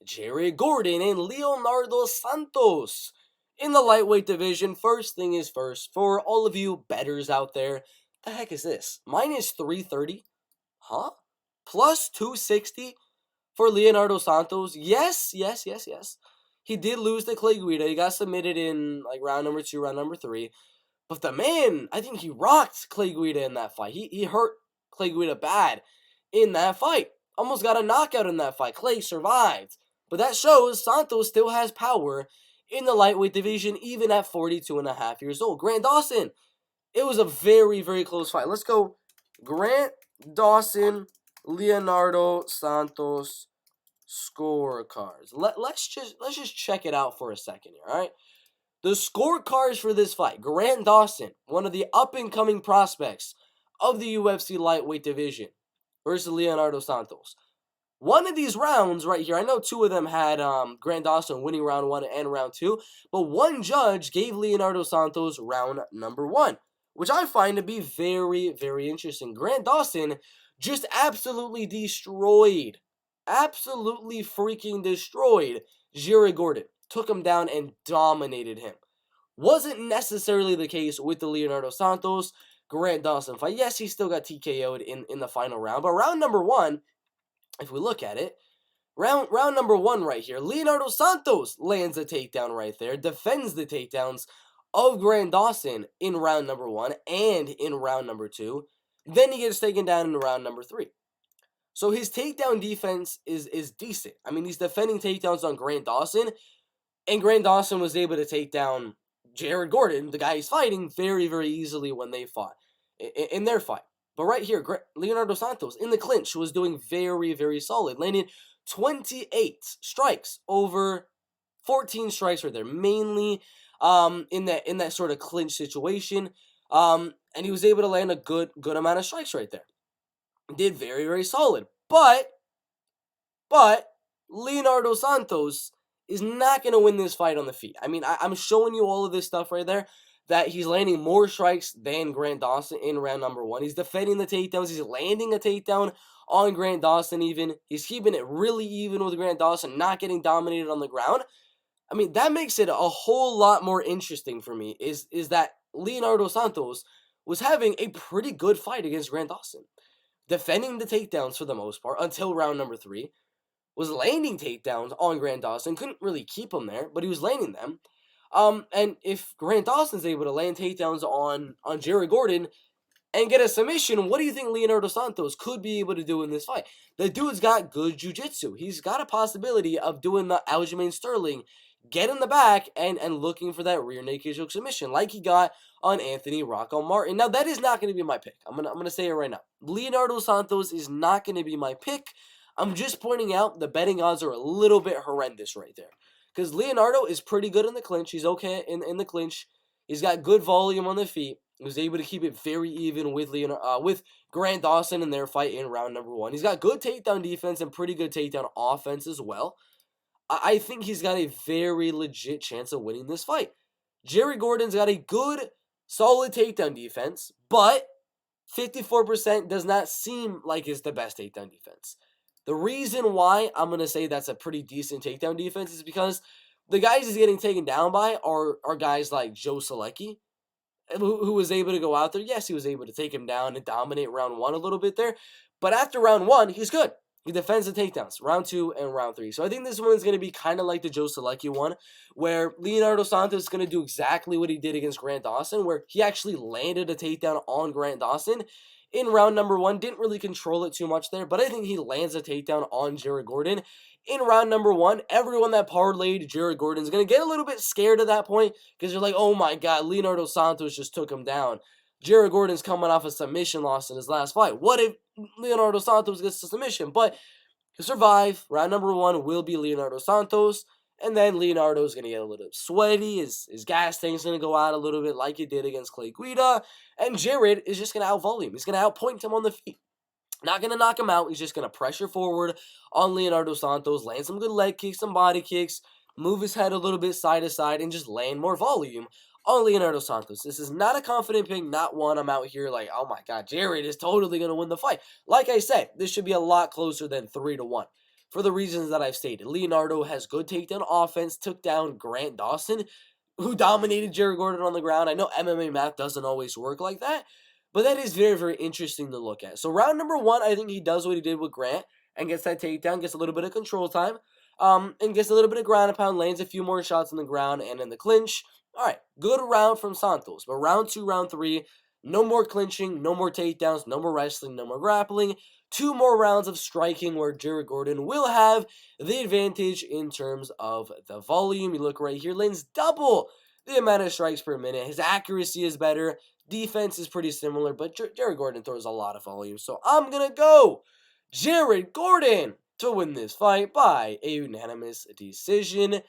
Jared Gordon and Leonardo Santos. In the lightweight division, first thing is first, for all of you bettors out there, the heck is this? Minus 330? Huh? Plus 260 for Leonardo Santos? Yes. He did lose to Clay Guida. He got submitted in like round number 2, round number 3. But the man, I think he rocked Clay Guida in that fight. He hurt Clay Guida bad in that fight. Almost got a knockout in that fight. Clay survived. But that shows Santos still has power in the lightweight division, even at 42 and a half years old. Grant Dawson, it was a very, very close fight. Let's go Grant Dawson, Leonardo Santos scorecards. Let's just check it out for a second here, all right? The scorecards for this fight. Grant Dawson, one of the up-and-coming prospects of the UFC lightweight division, versus Leonardo Santos. One of these rounds right here, I know two of them had Grant Dawson winning round 1 and round 2, but one judge gave Leonardo Santos round number 1, which I find to be very, very interesting. Grant Dawson just absolutely destroyed, absolutely freaking destroyed Jared Gordon. Took him down and dominated him. Wasn't necessarily the case with the Leonardo Santos Grant Dawson fight. Yes, he still got TKO'd in the final round, but round number 1, if we look at it, round number 1 right here, Leonardo Santos lands a takedown right there, defends the takedowns of Grant Dawson in round number 1 and in round number 2. Then he gets taken down in round number 3. So his takedown defense is decent. I mean, he's defending takedowns on Grant Dawson, and Grant Dawson was able to take down Jared Gordon, the guy he's fighting, very, very easily when they fought, in their fight. But right here, Leonardo Santos, in the clinch, was doing very, very solid, landing 28 strikes over 14 strikes right there, mainly in that sort of clinch situation. And he was able to land a good amount of strikes right there. Did very, very solid. But Leonardo Santos is not going to win this fight on the feet. I mean, I'm showing you all of this stuff right there, that he's landing more strikes than Grant Dawson in round number 1. He's defending the takedowns. He's landing a takedown on Grant Dawson even. He's keeping it really even with Grant Dawson, not getting dominated on the ground. I mean, that makes it a whole lot more interesting for me, is that Leonardo Santos was having a pretty good fight against Grant Dawson. Defending the takedowns for the most part until round number 3. Was landing takedowns on Grant Dawson. Couldn't really keep him there, but he was landing them. And if Grant Dawson's able to land takedowns on Jared Gordon and get a submission, what do you think Leonardo Santos could be able to do in this fight? The dude's got good jiu-jitsu. He's got a possibility of doing the Aljamain Sterling, get in the back and looking for that rear naked choke submission like he got on Anthony Rocco Martin. Now, that is not going to be my pick. I'm gonna say it right now. Leonardo Santos is not going to be my pick. I'm just pointing out the betting odds are a little bit horrendous right there. Because Leonardo is pretty good in the clinch. He's okay in the clinch. He's got good volume on the feet. He was able to keep it very even with with Grant Dawson in their fight in round number 1. He's got good takedown defense and pretty good takedown offense as well. I think he's got a very legit chance of winning this fight. Jared Gordon's got a good, solid takedown defense, but 54% does not seem like it's the best takedown defense. The reason why I'm going to say that's a pretty decent takedown defense is because the guys he's getting taken down by are guys like Joe Solecki, who was able to go out there. Yes, he was able to take him down and dominate round 1 a little bit there, but after round 1, he's good. He defends the takedowns, round 2 and round 3. So I think this one is going to be kind of like the Joe Solecki one, where Leonardo Santos is going to do exactly what he did against Grant Dawson, where he actually landed a takedown on Grant Dawson in round number 1. Didn't really control it too much there, but I think he lands a takedown on Jared Gordon in round number 1. Everyone that parlayed Jared Gordon is going to get a little bit scared at that point, because they're like, oh my god, Leonardo Santos just took him down. Jared Gordon's coming off a submission loss in his last fight. What if Leonardo Santos gets the submission? But to survive, round number 1 will be Leonardo Santos. And then Leonardo's going to get a little sweaty. His gas tank's going to go out a little bit like he did against Clay Guida. And Jared is just going to out-volume. He's going to outpoint him on the feet. Not going to knock him out. He's just going to pressure forward on Leonardo Santos, land some good leg kicks, some body kicks, move his head a little bit side to side, and just land more volume on Leonardo Santos. This is not a confident pick, not one I'm out here like, oh my god, Jared is totally going to win the fight. Like I said, this should be a lot closer than 3-1 for the reasons that I've stated. Leonardo has good takedown offense, took down Grant Dawson, who dominated Jared Gordon on the ground. I know MMA math doesn't always work like that, but that is very, very interesting to look at. So round number 1, I think he does what he did with Grant and gets that takedown, gets a little bit of control time, and gets a little bit of ground and pound, lands a few more shots on the ground and in the clinch. All right, good round from Santos. But round 2, round 3, no more clinching, no more takedowns, no more wrestling, no more grappling. 2 more rounds of striking where Jared Gordon will have the advantage in terms of the volume. You look right here, lands double the amount of strikes per minute. His accuracy is better. Defense is pretty similar, but Jared Gordon throws a lot of volume. So I'm going to go Jared Gordon to win this fight by a unanimous decision.